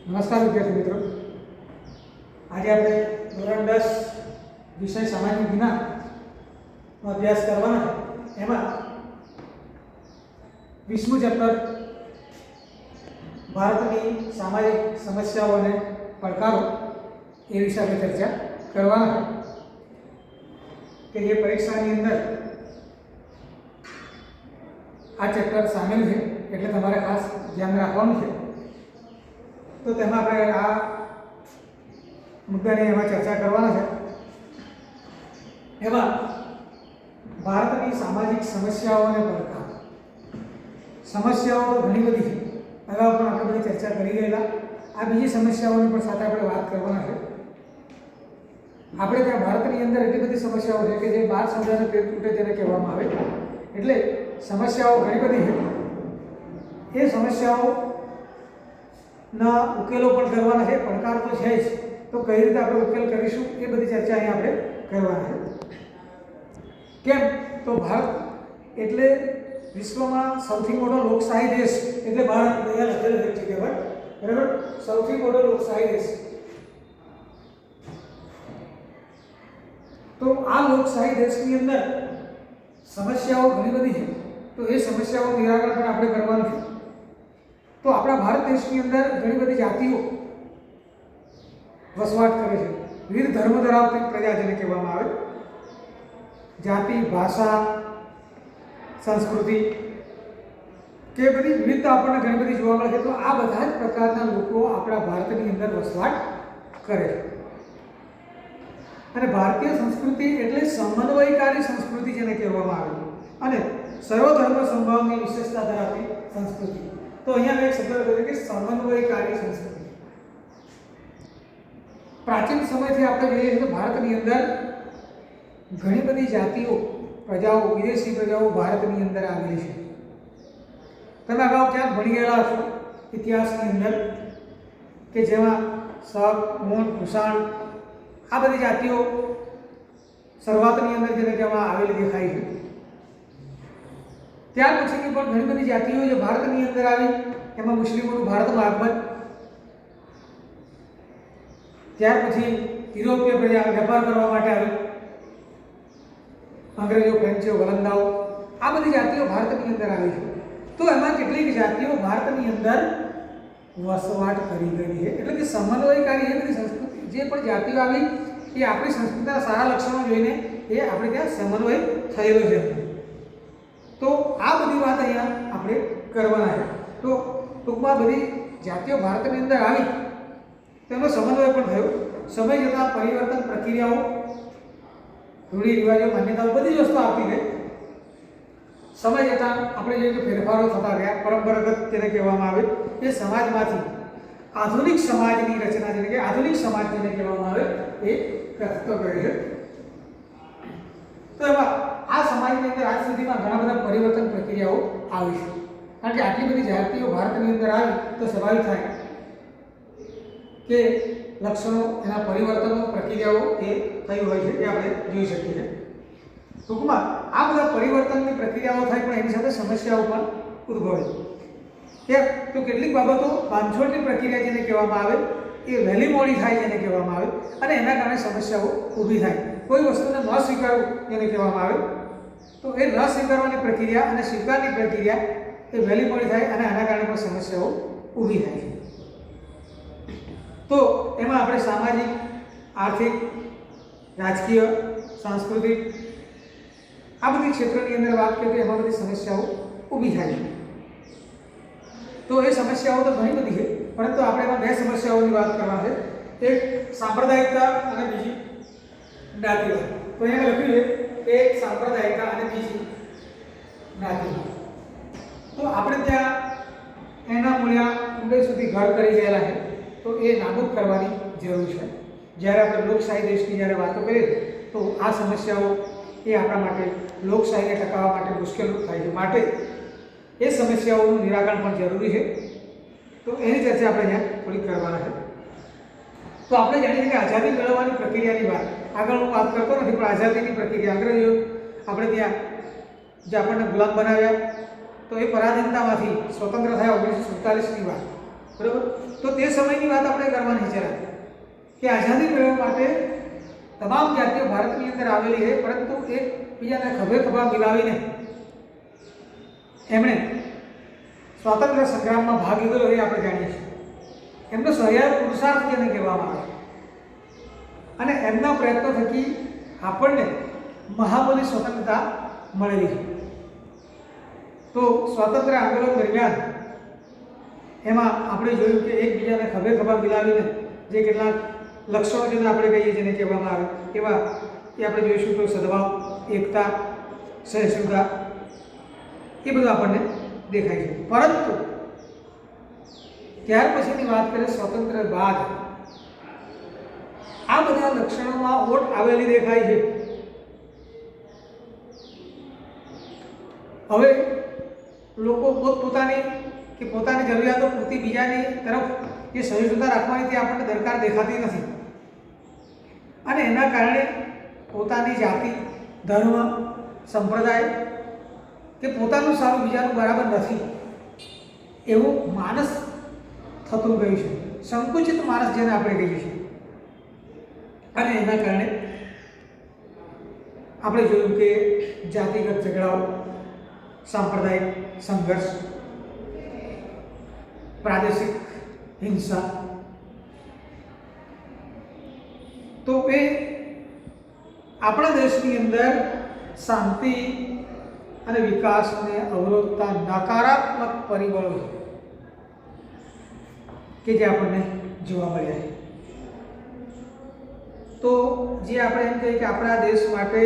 નમસ્કાર વિદ્યાર્થી મિત્રો, આજે આપણે ધોરણ 10 વિષય સામાજિક વિજ્ઞાનનો અભ્યાસ કરવાના છે। એમાં 20મું ચેપ્ટર ભારતની સામાજિક સમસ્યાઓ અને પડકારો એ વિશે આપણે ચર્ચા કરવાના છે કે જે પરીક્ષાની અંદર આ ચેપ્ટર સામેલ છે, એટલે તમારે ખાસ ધ્યાન રાખવાનું છે। तो तेमा આપણે આ મુદ્દાની એમાં ચર્ચા કરવાના છે। એમાં ભારતની સામાજિક સમસ્યાઓ અને પડકાર। સમસ્યાઓ ઘણી બધી છે, અગાઉ પણ આપણે બધી ચર્ચા કરી ગયેલા। આ બીજી સમસ્યાઓની પણ સાથે આપણે વાત કરવાના છે। આપણે ત્યાં ભારતની અંદર એટલી બધી સમસ્યાઓ છે કે જે 12 સમજાને પેટ તૂટે તેને કહેવામાં આવે, એટલે સમસ્યાઓ ઘણી બધી છે। એ સમસ્યાઓ ના ઉકેલો પણ કરવાના છે, પડકાર તો છે જ, તો કઈ રીતે આપણે ઉકેલ કરીશું એ બધી ચર્ચા અહીં આપણે કરવાના છે। કેમ તો ભારત એટલે વિશ્વમાં સૌથી મોટો લોકશાહી દેશ, એટલે ભારત અહીંયા લખેલું છે જગ્યા પર, બરાબર, સૌથી મોટો લોકશાહી દેશ। તો આ લોકશાહી દેશની અંદર સમસ્યાઓ ઘણી બધી છે, તો એ સમસ્યાઓનું નિરાકરણ પણ આપણે કરવાનું છે। तो अपना भारत देश की अंदर घनी बड़ी जातिओ वसवाट करे छे। विविध धर्म धरावती प्रजा जेने कहेवामां आवे। जाति, भाषा, संस्कृति के बड़ी विविधता आपणे घणी बधी जोवा मळे छे। तो आ बधा ज प्रकारना लोको आपणा भारतनी अंदर वसवाट करे छे। अने भारतीय संस्कृति एटले समन्वयकारी संस्कृति जेने कहेवामां आवे अने सर्वधर्म संभावनी विशेषता धरावती संस्कृति। तो अहींया एक शब्द लख्यो कि समन्वयकारी संस्कृति। प्राचीन समय थी आपणे जोईए तो भारतनी अंदर घणी बधी जातिओ, प्रजाओ, विदेशी प्रजाओ भारतनी अंदर आवेली छे। तमे अगाऊ क्यांक भणी गयेला हशो इतिहासनी अंदर के जेमां शक, मोन, कुषाण आ बधी जातिओ शरूआतनी अंदर जेने कहेवामां आवेली देखाय छे। त्यार पछीनी पण घणी बधी जातिओ जे भारतनी अंदर आवी, एमां मुस्लिमोनुं भारतमां આગમન, त्यार पछी યુરોપીય પ્રજા વેપાર કરવા માટે આવી, અંગ્રેજો, ફ્રેન્ચો, વલંદાઓ આ બધી જાતિઓ ભારતની અંદર આવી છે। તો એમાં કેટલીક જાતિઓ ભારતની અંદર વસવાટ કરી ગઈ છે, એટલે કે સમન્વયકારી એ બધી સંસ્કૃતિ જે પણ જાતિઓ આવી એ આપણી સંસ્કૃતિના સારા લક્ષણો જોઈને એ આપણે ત્યાં સમન્વય થયેલો છે। तो आ बधी बात अहींया आपणे करवाना है। तो टूंकमां बधी जातिओ भारतनी अंदर आवी तेनो समन्वय पण थयो। समय जतां परिवर्तन प्रक्रियाओ, रूढ़िरिवाजो, मान्यताओ बधी ज वस्तु आवती गई। समय जतां आपणे जे फेरफारो थता गया, परंपरागत जेने कहेवामां आवे ए समाजमांथी आधुनिक समाजनी रचना जेने के आधुनिक समाज जेने कहेवामां आवे ए करतो गयो छे। तो एमां आ समाजनी अंदर आज सुधीमां घणा बधा परिवर्तन प्रक्रियाओ आवी छे, कारण के आटली बधी जातिओ भारतनी अंदर आवी तो स्वाभाविक थाय के लक्षणों एना परिवर्तनो प्रक्रियाओ ए थई होय छे, ए आपणे जोई शकीए छीए। टूंकमां आ बधा परिवर्तननी प्रक्रियाओ थाय पण एनी साथे समस्याओ पण उद्भवे। के तो केटलीक बाबतो बांधछोडनी प्रक्रिया जेने कहेवामां आवे ए वहेली मोडी थाय जेने कहेवामां आवे अने एना कारणे समस्याओ ऊभी थाय। कोई वस्तुने न स्वीकारવું જેને કહેવામાં આવે તો એ ન સ્વીકારવાની પ્રક્રિયા અને સ્વીકારની પ્રક્રિયા એ વહેલી મોડી થાય અને આના કારણે પણ સમસ્યાઓ ઊભી થાય છે। તો એમાં આપણે સામાજિક, આર્થિક, રાજકીય, સાંસ્કૃતિક આ બધી ક્ષેત્રની અંદર વાત કરીએ તો એમાં બધી સમસ્યાઓ ઊભી થાય છે। તો એ સમસ્યાઓ તો ઘણી બધી છે, પરંતુ આપણે એમાં બે સમસ્યાઓની વાત કરવાની છે, એક સાંપ્રદાયિકતા અને બીજી જ્ઞાતિવાદ। तो यहाँ लख्યું है एक सांप्रदायिकता અને બીજી જ્ઞાતિવાદ। तो આપણે ત્યાં એના મૂળિયા ઊંડે સુધી ઘર કરી ગયેલા છે, તો એ નાબૂદ કરવાની જરૂર છે। જ્યારે આપણે લોકશાહી દેશની જ્યારે વાતો કરીએ તો આ સમસ્યાઓ એ આપણા માટે લોકશાહીને ટકાવવા માટે મુશ્કેલ થાય છે, માટે એ સમસ્યાઓનું નિરાકરણ પણ જરૂરી છે। તો એની ચર્ચા આપણે અહીંયા થોડી કરવાના છે। तो આપણે જાણીએ કે આઝાદી મેળવવાની પ્રક્રિયાની વાત આગળ હું વાત કરતો નથી, પણ આઝાદીની પ્રક્રિયા અંગ્રેજો આપણે ત્યાં જે આપણને ગુલામ બનાવ્યા तो ये पराधीनतामांथी स्वतंत्र थया 1947 ની વાત। બરાબર. તો તે સમયની વાત આપણે કરવાની છે કે આઝાદી મેળવવા માટે તમામ જાતિઓ ભારતની અંદર આવેલી છે, પરંતુ એકબીજાને ખભે ખભા મિલાવીને એમણે સ્વાતંત્ર્ય સંગ્રામમાં ભાગ લીધેલો એ આપણે જાણીએ છીએ. એમનો સહિયારો પુરુષાર્થ જેને કહેવામાં આવે અને એમના પ્રયત્નો થકી આપણને મહામૂલી સ્વતંત્રતા મળેલી છે. તો સ્વાતંત્ર્ય આંદોલન દરમિયાન એમાં આપણે જોયું કે એકબીજાને ખભે ખભા મિલાવીને જે કેટલાક લક્ષણો જેને આપણે કહીએ જેને કહેવામાં આવે એવા એ આપણે જોઈશું. તો સદભાવ, એકતા, સહિષ્ણુતા એ બધું આપણને દેખાય છે. પરંતુ ત્યાર પછીની વાત કરીએ સ્વતંત્ર બાદ આ બધા લક્ષણોમાં ઓટ આવેલી દેખાય છે. હવે લોકો પોતપોતાની કે પોતાની જરૂરિયાતો પૂરતી બીજાની તરફ જે સહિષ્ણુતા રાખવાની તે આપણને દરકાર દેખાતી નથી અને એના કારણે પોતાની જાતિ, ધર્મ, સંપ્રદાય કે પોતાનું સારું બીજાનું બરાબર નથી એવું માનસ થતું ગયું છે. સંકુચિત માણસ જેને આપણે કહીએ છીએ. અને એના કારણે આપણે જોયું કે જાતિગત ઝઘડાઓ, સાંપ્રદાયિક સંઘર્ષ, પ્રાદેશિક હિંસા, તો એ આપણા દેશની અંદર શાંતિ અને વિકાસને અવરોધતા નકારાત્મક પરિબળો કે જે આપણને જોવા મળ્યા છે. તો જે આપણે એમ કહીએ કે આપણા દેશ માટે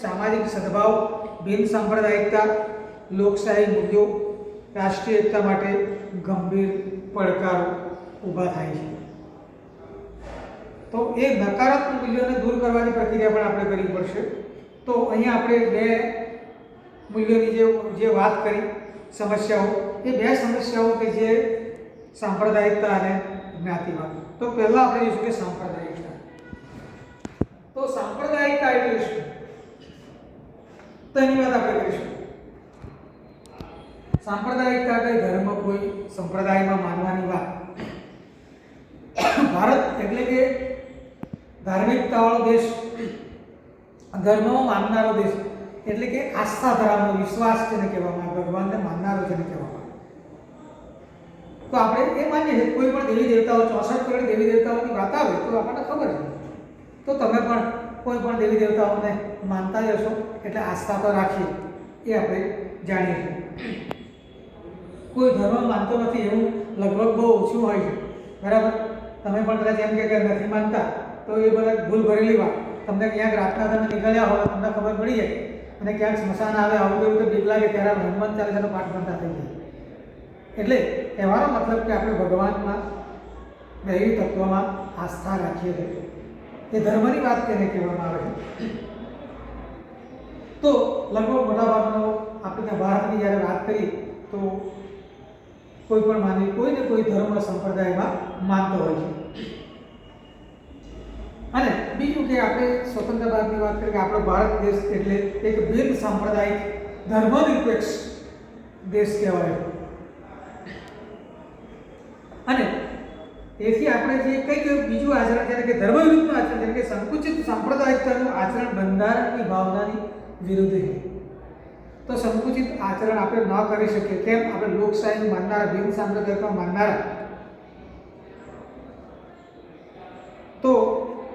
સામાજિક સદભાવ, બિન સાંપ્રદાયિકતા, લોકશાહી મૂલ્યો, રાષ્ટ્રીય એકતા માટે ગંભીર પડકારો ઊભા થાય છે. તો એ નકારાત્મક મૂલ્યોને દૂર કરવાની પ્રક્રિયા પણ આપણે કરવી પડશે. તો અહીંયા આપણે બે મૂલ્યોની જે વાત કરી સમસ્યાઓ, એ બે સમસ્યાઓ કે જે સાંપ્રદાયિકતા અને જ્ઞાતિવાદ. તો પહેલા આપણે જોઈશું કે સાંપ્રદાયિકતા. તો સાંપ્રદાયિકતા એટલે શું, તો એની વાત આપણે કરીશું. સાંપ્રદાયિકતા એટલે ધર્મ કોઈ સંપ્રદાયમાં માનવાની વાત. ભારત એટલે કે ધાર્મિકતાવાળો દેશ, ધર્મમાં માનનારો દેશ, એટલે કે આસ્થા ધરાવવાનો, વિશ્વાસ જેને કહેવામાં આવે, ભગવાનને માનનારો જેને કહેવામાં આવે. તો આપણે એ માનીએ છીએ કોઈ પણ દેવી દેવતાઓ, 64 કરોડ દેવી દેવતાઓની વાત આવે તો આપણને ખબર છે. તો તમે પણ કોઈ પણ દેવી દેવતાઓને માનતા જ હશો, એટલે આસ્થા તો રાખીએ એ આપણે જાણીએ છીએ. કોઈ ધર્મ માનતો નથી એવું લગભગ બહુ ઓછું હોય છે, બરાબર. તમે પણ કદાચ એમ કે નથી માનતા તો એ બધા ભૂલ ભરેલી વાત. તમને ક્યાંક રાતના તમે નીકળ્યા હોય, તમને ખબર પડી જાય અને ક્યાંક સ્મશાન આવે આવું તેવું તો બીક લાગે ત્યારે હનુમાન ચાલીસાનો પાઠ કરતા થઈ જાય. એટલે કહેવાનો મતલબ કે આપણે ભગવાનમાં, દૈવી તત્વમાં આસ્થા રાખીએ છીએ. એ ધર્મની વાત તેને કહેવામાં આવે છે. તો લગભગ મોટાભાગનો આપણે ભારતની જ્યારે વાત કરી તો કોઈ પણ માનવી કોઈને કોઈ ધર્મ સંપ્રદાયમાં માનતો હોય છે. અને બીજું કે આપણે સ્વતંત્ર ભારતની વાત કરીએ કે આપણો ભારત દેશ એટલે એક બિન સાંપ્રદાયિક ધર્મનિરપેક્ષ દેશ કહેવાય. અને તેથી આપણે જે કંઈક બીજું આચરણ જેને કે ધર્મ વિરુદ્ધનું આચરણ, જેને કે સંકુચિત સાંપ્રદાયિકતાનું આચરણ બંધારણની ભાવનાની વિરુદ્ધ છે. તો સંકુચિત આચરણ આપણે ન કરી શકીએ. કેમ? આપણે લોકશાહી માનનારા, બિન સાંપ્રદાયિકતા માનનારા, તો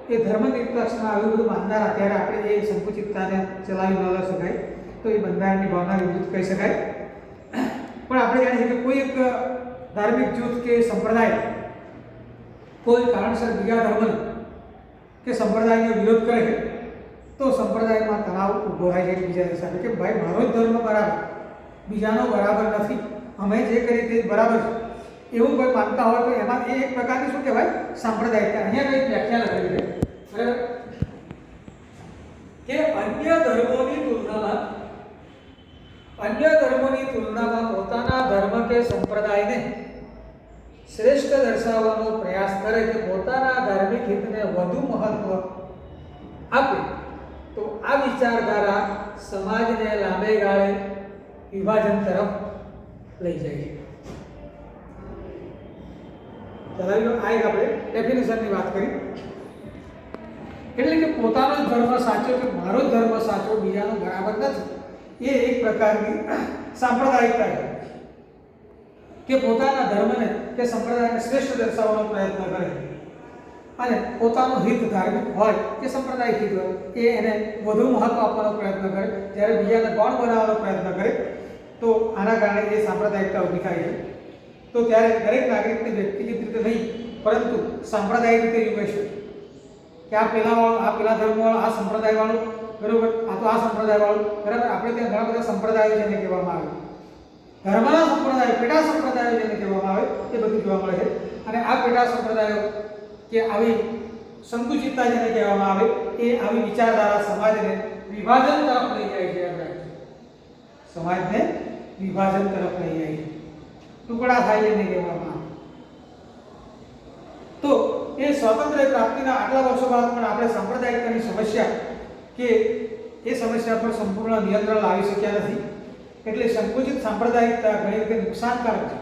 એ ધર્મનિરપેક્ષમાં આવું બધું માનનારા, ત્યારે આપણે એ સંકુચિતતાને ચલાવી ન શકાય. તો એ બંધારણની ભાવના વિરુદ્ધ કહી શકાય. પણ આપણે જાણીએ છીએ કે કોઈ એક ધાર્મિક જૂથ કે સંપ્રદાય કોઈ કારણસર બીજા ધર્મ કે સંપ્રદાયનો વિરોધ કરે છે તો સંપ્રદાયમાં તણાવ ઊભો થાય છે એકબીજાની સાથે કે ભાઈ મારો જ ધર્મ બરાબર, બીજાનો બરાબર નથી, અમે જે કરીએ તે બરાબર છે, એવું કોઈ માનતા હોય તો એમાં એ એક પ્રકારની શું કહેવાય સાંપ્રદાયિકતા. અહીંયા કંઈક વ્યાખ્યા લખેલી છે, બરાબર, કે અન્ય ધર્મોની તુલનામાં પોતાના ધર્મ કે સંપ્રદાયને શ્રેષ્ઠ દર્શાવવાનો પ્રયાસ કરે કે પોતાના ધાર્મિક હિતને વધુ મહત્વ આપે, તો આ વિચારધારા સમાજને લાંબે ગાળે વિભાજન તરફ લઈ જાય છે. ચલાવી લો. આ એક આપણે ડેફિનેશનની વાત કરી. એટલે કે પોતાનો જ ધર્મ સાચો કે મારો જ ધર્મ સાચો બીજાનો બરાબર નથી, એ એક પ્રકારની સાંપ્રદાયિકતા છે કે પોતાના ધર્મને કે સંપ્રદાયને શ્રેષ્ઠ દર્શાવવાનો પ્રયત્ન કરે અને પોતાનું હિત ધાર્મિક હોય કે સંપ્રદાયિક હિત હોય એ એને વધુ મહત્વ આપવાનો પ્રયત્ન કરે, જ્યારે બીજાને ગૌણ બનાવવાનો પ્રયત્ન કરે તો આના કારણે એ સાંપ્રદાયિકતા ઊભી થાય છે. તો ત્યારે દરેક નાગરિકને વ્યક્તિગત રીતે નહીં પરંતુ સાંપ્રદાયિક રીતે જીવે છે કે આ પેલાવાળો, આ પેલા ધર્મવાળો, આ સંપ્રદાયવાળો, બરાબર, આ તો આ સંપ્રદાયવાળો, બરાબર. આપણે ત્યાં ઘણા બધા સંપ્રદાયો જેને કહેવામાં આવે, ધર્મના સંપ્રદાયો, પેટા સંપ્રદાયો જેને કહેવામાં આવે એ બધું જોવા મળે છે. અને આ પેટા સંપ્રદાયો કે આવી સંકુચિતતા જેને કહેવામાં આવે એ આવી વિચારધારા સમાજને વિભાજન તરફ લઈ જાય છે. સમાજને વિભાજન તરફ લઈ જાય છે, ટુકડા થાય જેને કહેવામાં આવે. તો એ સ્વાતંત્ર્ય પ્રાપ્તિના આટલા વર્ષો બાદ પણ આપણે સાંપ્રદાયિકતાની સમસ્યા કે એ સમસ્યા પર સંપૂર્ણ નિયંત્રણ લાવી શક્યા નથી. એટલે સંકુચિત સાંપ્રદાયિકતા ઘણી રીતે નુકસાનકારક છે.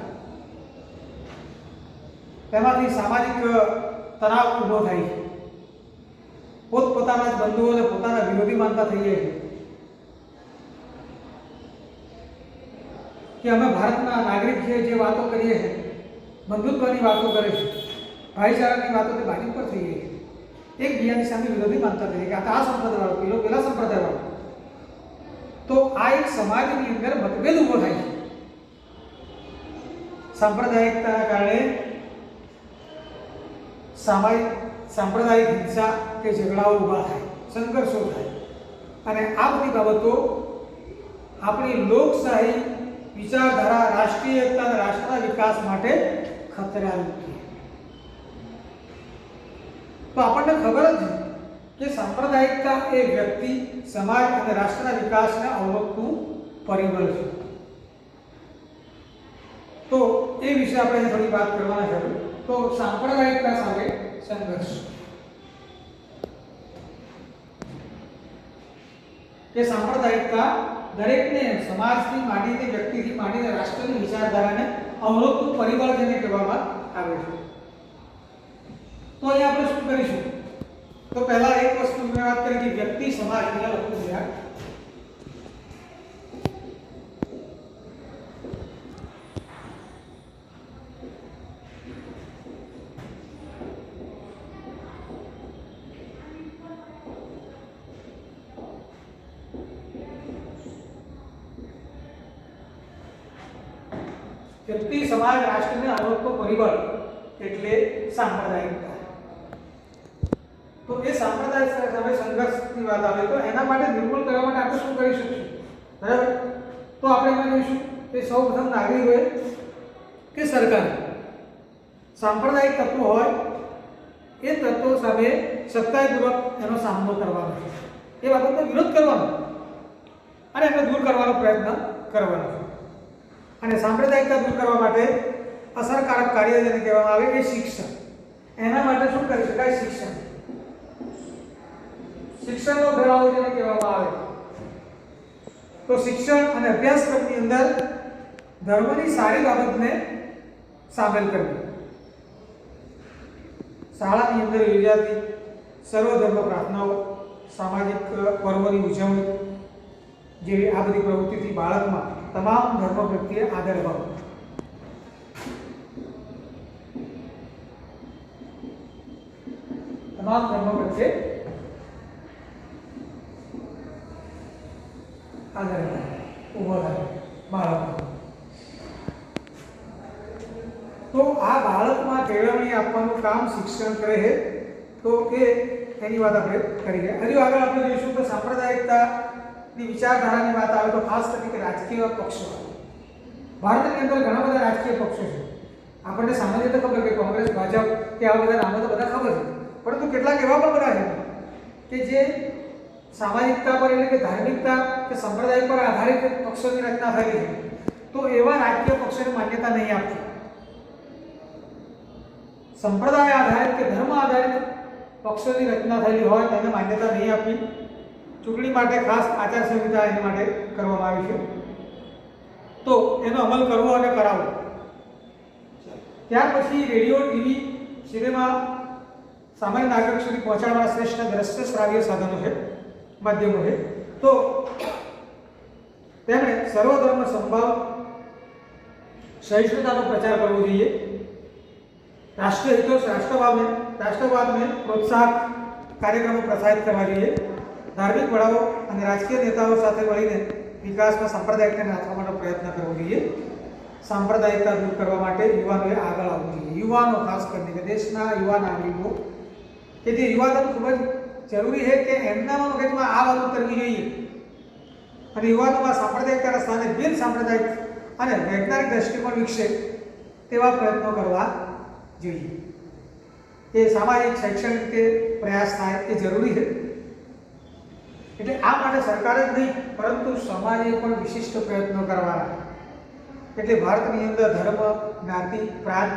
તેમાંથી સામાજિક તણાવ ઊભો થાય છે, પોતપોતાના જ બંધુઓને પોતાના વિરોધી માનતા થઈ જાય છે કે અમે ભારતના નાગરિક છીએ, જે વાતો કરીએ છીએ બંધુત્વની વાતો કરે છે, ભાઈચારાની વાતો તે બાજુ પર થઈ ગઈ છે, એકબીજાની સામે વિરોધી માનતા થઈ ગયા કે આ સંપ્રદાયવાળો, પેલો પેલા સંપ્રદાયવાળો. તો આ એક સમાજની અંદર મતભેદ ઊભો થાય છે. સાંપ્રદાયિકતાના કારણે સાંપ્રદાયિક હિંસા કે ઝઘડાઓ ઊભા થાય, સંઘર્ષો થાય અને આ બધી બાબતો આપણી લોકશાહી વિચારધારા, રાષ્ટ્રીય એકતા અને રાષ્ટ્રના વિકાસ માટે ખતરારૂપ છે. તો આપણને ખબર જ છે કે સાંપ્રદાયિકતા એ વ્યક્તિ, સમાજ અને રાષ્ટ્રના વિકાસને અવરોધતું પરિબળ છે. તો એ વિશે આપણે થોડી વાત કરવાના છે. તો સાંપ્રદાયિકતા સાથે સંઘર્ષ, કે સાંપ્રદાયિકતા દરેકને, સમાજથી માંડીને, વ્યક્તિથી માંડીને રાષ્ટ્રની વિચારધારાને અવરોધતું પરિબળ જેને કહેવામાં આવે છે. તો અહીંયા આપણે શું કરીશું? તો પહેલા એક વસ્તુ મેં વાત કરી કે વ્યક્તિ, સમાજ, પહેલા લખું છું યાર. વ્યક્તિ, સમાજ, રાષ્ટ્રને અવરોધતો પરિબળ એટલે સાંપ્રદાયિકતા. તો એ સાંપ્રદાયિક સામે સંઘર્ષની વાત આવે તો એના માટે નિર્મૂલ કરવા માટે આપણે શું કરી શકીશું? બરાબર. તો આપણે એમાં જોઈશું કે સૌપ્રથમ નાગરિકોએ કે સરકારે સાંપ્રદાયિક તત્વો હોય એ તત્વો સામે સખ્તાઈપૂર્વક એનો સામનો કરવાનો છે, એ બાબતનો વિરોધ કરવાનો અને એને દૂર કરવાનો પ્રયત્ન કરવાનો છે. અને સાંપ્રદાયિકતા દૂર કરવા માટે અસરકારક કાર્ય જેને કહેવામાં આવે એ શિક્ષણ. એના માટે શું કરી શકાય? શિક્ષણ. શિક્ષણનો ફેલાવો જેને કહેવામાં આવે. તો શિક્ષણ અને અભ્યાસક્રમની અંદર ધર્મની સારી બાબતને સામેલ કરવી. શાળાની અંદર યોજાતી સર્વધર્મ પ્રાર્થનાઓ, સામાજિક પર્વોની ઉજવણી જેવી આ બધી પ્રવૃત્તિથી બાળકમાં તમામ ધર્મ પ્રત્યે આદર ભાવ, તમામ ધર્મ પ્રત્યે આદર ઉભો થાય બાળકમાં. તો આ બાળકમાં કેળવણી આપવાનું કામ શિક્ષણ કરે છે. તો એ એની વાત આપણે કરી ગયા. હજુ આગળ આપણે જોઈશું તો સાંપ્રદાયિકતાની વિચારધારાની વાત આવે તો ખાસ કરીને રાજકીય પક્ષો. ભારતની અંદર ઘણા બધા રાજકીય પક્ષો છે. આપણને સામાન્ય રીતે ખબર કે કોંગ્રેસ, ભાજપ કે આવા બધા નામો તો બધા ખબર છે, પરંતુ કેટલાક એવા પણ બધા છે કે જે સામાજિકતા પર એટલે કે ધાર્મિકતા કે સંપ્રદાય પર આધારિત પક્ષોની રચના થયેલી છે. તો એવા રાજકીય પક્ષોને માન્યતા નહીં આપતી. સંપ્રદાય આધારિત કે ધર્મ આધારિત પક્ષોની રચના થયેલી હોય તેને માન્યતા નહીં આપવી. ચૂંટણી માટે ખાસ આચાર સંહિતા એની માટે કરવામાં આવી છે. તો એનો અમલ કરવો અને કરાવવો. ત્યાર પછી રેડિયો, ટીવી, સિનેમા સામાન્ય નાગરિક સુધી પહોંચાડવાના શ્રેષ્ઠ દ્રશ્ય શ્રાવ્ય સાધનો છે, માધ્યમો છે. તો તેમણે સર્વધર્મ સંભાવ, સહિષ્ણુતાનો પ્રચાર કરવો જોઈએ. રાષ્ટ્રવાદને પ્રોત્સાહક કાર્યક્રમો પ્રસારિત કરવા જોઈએ. ધાર્મિક વડાઓ અને રાજકીય નેતાઓ સાથે મળીને વિકાસમાં સાંપ્રદાયિકતાને નાથવા માટે પ્રયત્ન કરવો જોઈએ. સાંપ્રદાયિકતા દૂર કરવા માટે યુવાનોએ આગળ આવવું જોઈએ. યુવાનો ખાસ કરીને કે દેશના યુવા નાગરિકો કે જે યુવાધન ખૂબ જ જરૂરી છે કે એમના મગજમાં આ વાત ઉતરવી જોઈએ અને યુવાનોમાં સાંપ્રદાયિકતાના સ્થાને બિન સાંપ્રદાયિક અને વૈજ્ઞાનિક દ્રષ્ટિકોણ વિકસે તેવા પ્રયત્નો કરવા જોઈએ. એ સામાજિક શૈક્ષણિક રીતે પ્રયાસ થાય એ જરૂરી છે. એટલે આ માટે સરકારે જ નહીં પરંતુ સમાજે પણ વિશિષ્ટ પ્રયત્નો કરવાના. એટલે ભારતની અંદર ધર્મ, જ્ઞાતિ, પ્રાંત,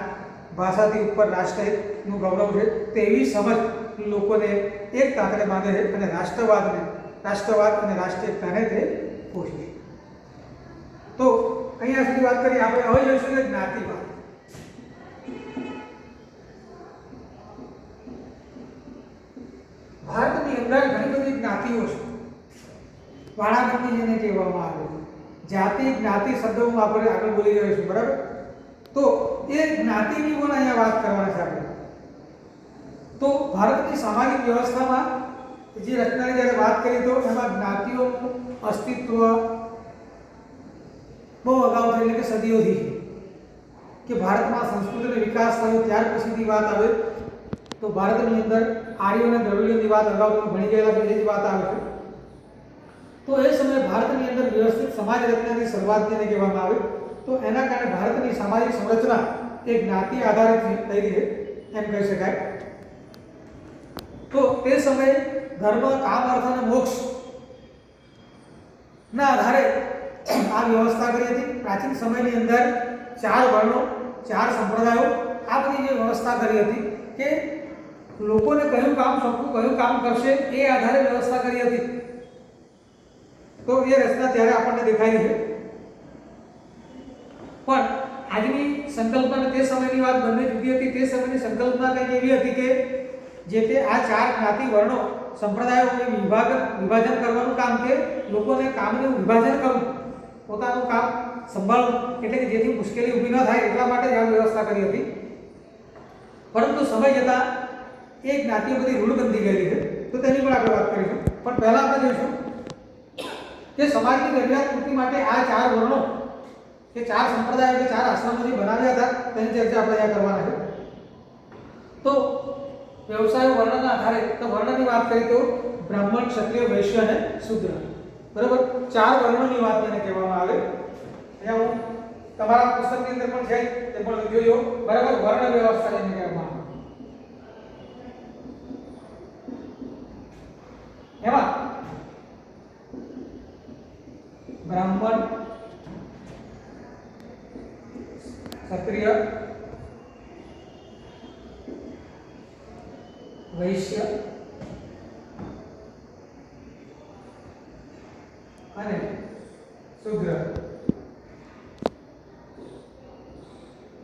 ભાષાથી ઉપર રાષ્ટ્રનું ગૌરવ છે તેવી સમજ લોકોને એક તાતડે બાંધે છે અને રાષ્ટ્રવાદ અને રાષ્ટ્રીયતાને તે પોષે. તો અહીંયા સુધી વાત કરી. આપણે હવે જોઈશું કે જ્ઞાતિવાદ. ભારતની અંદર ઘણી બધી જ્ઞાતિઓ છે. વાણાગણની જેને કહેવામાં આવે છે. જાતિ, જ્ઞાતિ શબ્દો હું આપણે આગળ બોલી રહ્યો છું, બરાબર? તો એ જ્ઞાતિની પણ અહીંયા વાત કરવાના છે આપણે. તો ભારતની સામાજિક વ્યવસ્થામાં જે રચનાની જ્યારે વાત કરી તો એમાં જ્ઞાતિઓનું અસ્તિત્વ બહુ અગાઉથી એટલે કે સદીઓથી કે ભારતમાં સંસ્કૃતિનો વિકાસ થયો ત્યાર પછીની વાત આવે તો ભારતની અંદર આર્યો અને દ્રવિડોની વાત અગાઉ તમે ભણી ગયેલા છો એ જ વાત આવે છે. તો એ સમયે ભારતની અંદર વ્યવસ્થિત સમાજ રચનાની શરૂઆત જેને કહેવામાં આવે તો એના કારણે ભારતની સામાજિક સંરચના એ જ્ઞાતિ આધારિત થઈ રહી છે એમ કહી શકાય. તો તે સમયે ધર્મ, કામ, અર્થ અને મોક્ષ ના આધારે આ વ્યવસ્થા કરી હતી. પ્રાચીન સમયની અંદર 4 વર્ણો, 4 સંપ્રદાયો આ બધી જે વ્યવસ્થા કરી હતી કે લોકોને કયું કામ સોંપવું, કયું કામ કરશે એ આધારે વ્યવસ્થા કરી હતી. તો એ રચના ત્યારે આપણને દેખાય છે. પણ આજની સંકલ્પના તે સમયની વાત બંને જુદી હતી. તે સમયની સંકલ્પના કંઈક એવી હતી કે જે તે આ 4 જ્ઞાતિ, વર્ણો, સંપ્રદાયોને વિભાજન કરવાનું કામ કે લોકોને કામનું વિભાજન કરવું, પોતાનું કામ સંભાળવું, એટલે કે જેથી મુશ્કેલી ઊભી ન થાય એટલા માટે જ આ વ્યવસ્થા કરી હતી. પરંતુ સમય જતાં એ જ્ઞાતિઓ બધી રૂઢબંધી ગયેલી છે તો તેની પણ આપણે વાત કરીશું. પણ પહેલાં આપણે જોઈશું કે સમાજની જરૂરિયાત પૂર્તિ માટે આ 4 વર્ણો કે 4 સંપ્રદાયો કે 4 આશ્રમો જે બનાવ્યા હતા તેની ચર્ચા આપણે અહીંયા કરવાના છે. તો વ્યવસાયો વર્ણના આધારે તો વર્ણની વાત કરી તો બ્રાહ્મણ, ક્ષત્રિય, વૈશ્ય અને શૂદ્ર, બરાબર? 4 વર્ણોની વાત તેને કહેવામાં આવે. અહીંયા તમારા પુસ્તકની અંદર પણ છે તે પણ જોજો, બરાબર? વર્ણ વ્યવસ્થા જેને કહેવામાં આવે. એમાં બ્રાહ્મણ, ક્ષત્રિય, વૈશ્ય અને શૂદ્ર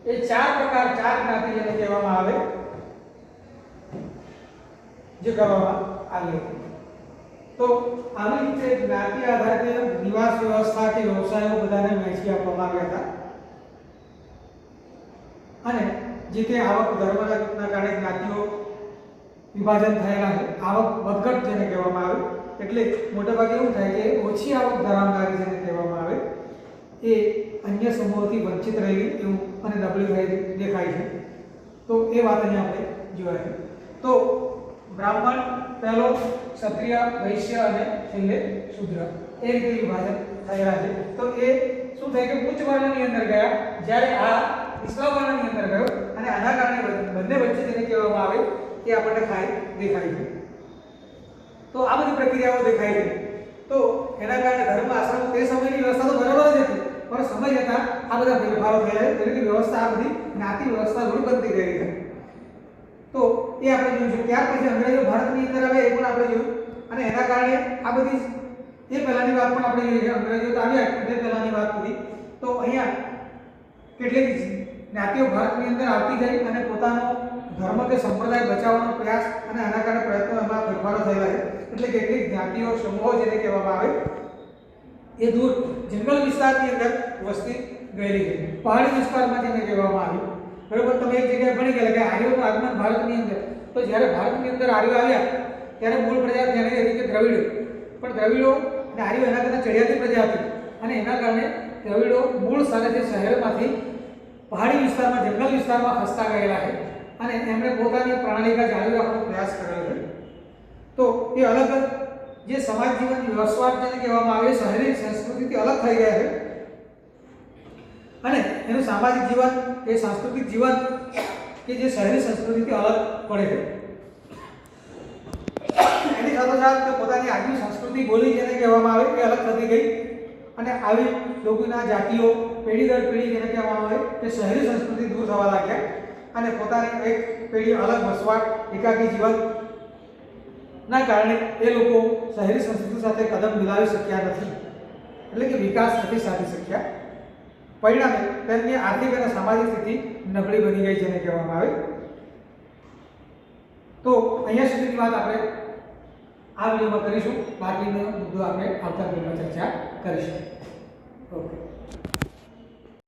એ 4 પ્રકાર, 4 જ્ઞાતિ જેને કહેવામાં આવે જે કરવામાં આવી હતી. તો આવી રીતે જ્ઞાતિ આધારિત નિવાસ વ્યવસ્થા કે વ્યવસાયો બધાને વહેંચી આપવામાં આવ્યા હતા અને જે તે આવક, ધર્મના કારણે જ્ઞાતિઓ વિભાજન થયેલા છે. આવક વધઘટ જેને કહેવામાં આવે એટલે મોટાભાગે એવું થાય કે ઓછી આવક ધરાવનારી જેને કહેવામાં આવે એ અન્ય સમૂહોથી વંચિત રહેલી એવું અને નબળી રહેલી દેખાય છે. તો એ વાત અહીંયા આપણે જોયા છે. તો બ્રાહ્મણ પહેલો, ક્ષત્રિય, વૈશ્ય અને છેલ્લે શૂદ્ર એ રીતે વિભાજન થયેલા છે. તો એ શું થાય કે ઉચ્ચ વર્ણની અંદર ગયા જ્યારે આ નીચલા વર્ણની અંદર ગયો અને આના કારણે બંને વચ્ચે જેને કહેવામાં આવે એ આપણને દેખાય છે. તો આ બધી પ્રક્રિયાઓ દેખાય છે. તો એના કારણે ધર્મ, આશ્રમ તે સમયની વ્યવસ્થા તો બરાબર જ હતી પણ સમય જતાં આ બધા ફેરફારો થયા છે. એટલે કે વ્યવસ્થા આ બધી જ્ઞાતિ વ્યવસ્થા રૂઢબંધી ગઈ છે. તો એ આપણે જોઈશું. ત્યાર પછી અંગ્રેજો ભારતની અંદર આવે એ પણ આપણે જોયું અને એના કારણે આ બધી એ પહેલાની વાત પણ આપણે જોઈ છે. અંગ્રેજો તો આવ્યા તે પહેલાની વાત કરી. તો અહીંયા કેટલીક જ્ઞાતિઓ ભારતની અંદર આવતી ગઈ અને પોતાનો ધર્મ કે સંપ્રદાય બચાવવાનો પ્રયાસ અને આના કારણે પ્રયત્નો એમાં ફેરફારો થયેલા છે. એટલે કેટલીક જ્ઞાતિઓ સમૂહો જેને કહેવામાં આવે એ દૂર જંગલ વિસ્તારની અંદર વસ્તી ગયેલી છે. પહાડી વિસ્તારમાં જેને કહેવામાં આવ્યું, બરોબર. તમે એક જગ્યાએ ભણી ગયેલા કે આર્યોનું આગમન ભારતની અંદર, તો જ્યારે ભારતની અંદર આર્યો આવ્યા ત્યારે મૂળ પ્રજા જેને હતી કે દ્રવિડો, પણ દ્રવિડો અને આર્યો એના કરતાં ચડિયાતી પ્રજા હતી અને એના કારણે દ્રવિડો મૂળ સ્થાનેથી શહેરમાંથી પહાડી વિસ્તારમાં જંગલ વિસ્તારમાં ખસતા ગયેલા છે અને એમણે પોતાની પ્રણાલિકા જાળવી રાખવાનો પ્રયાસ કરેલો છે. તો એ અલગ જે સમાજ જીવન વસવાટ જેને કહેવામાં આવે શહેરી સંસ્કૃતિથી અલગ થઈ ગયા છે અને એનું સામાજિક જીવન કે સાંસ્કૃતિક જીવન કે જે શહેરી સંસ્કૃતિથી અલગ પડે છે. એની સાથોસાથ કે પોતાની આગવી સંસ્કૃતિ બોલી જેને કહેવામાં આવે એ અલગ થતી ગઈ અને આવી લોકોના જાતિઓ પેઢી દર પેઢી જેને કહેવામાં આવે કે શહેરી સંસ્કૃતિ દૂર થવા લાગ્યા અને પોતાની એક પેઢી અલગ વસવાટ એકાકી જીવન ના કારણે એ લોકો શહેરી સંસ્કૃતિ સાથે કદમ મિલાવી શક્યા નથી, એટલે કે વિકાસ નથી સાધી શક્યા. પરિણામે તેમની આર્થિક અને સામાજિક સ્થિતિ નબળી બની ગઈ જેને કહેવામાં આવે. તો અહીંયા સુધીની વાત આપણે આ વિડીયોમાં કરીશું. બાકીનો મુદ્દો આપણે આવતા વિડીયોમાં ચર્ચા કરીશું. ઓકે.